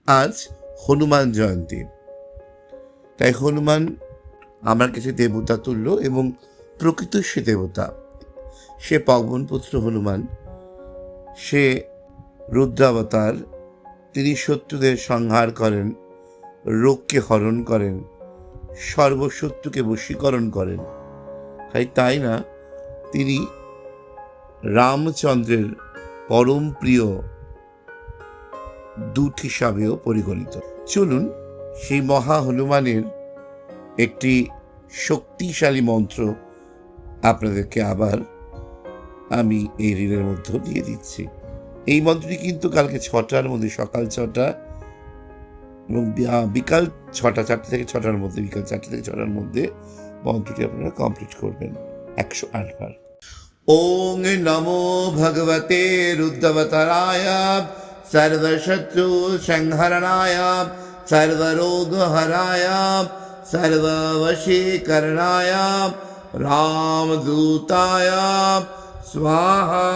আজ হনুমান জয়ন্তী, তাই হনুমান আমার কাছে দেবতা তুল্য এবং প্রকৃত সে দেবতা। সে পবনপুত্র হনুমান, সে রুদ্রাবতার। তিনি শত্রুদের সংহার করেন, রোগকে হরণ করেন, সর্বশত্রুকে বশীকরণ করেন। তাই না, তিনি রামচন্দ্রের পরম প্রিয় দূত হিসাবেও পরিগণিত। চলুন সেই মহা হনুমানের একটি শক্তিশালী মন্ত্র আপনাদেরকে আবার আমি এই রিলের মধ্যে দিয়ে দিচ্ছি। এই মন্ত্রটি কিন্তু কালকে 6টার মধ্যে, সকাল 6টা এবং বিকাল 6টা, 4টে থেকে 6টার মধ্যে, বিকাল 4টে থেকে 6টার মধ্যে মন্ত্রটি আপনারা কমপ্লিট করবেন 108 বার। ওং নমো ভগবতে রুদ্রাবতারায় সর্বশত্রু সংহরণায় সর্বরোগহরায় সর্ববশীকরণায় রামদূতায় স্বাহা।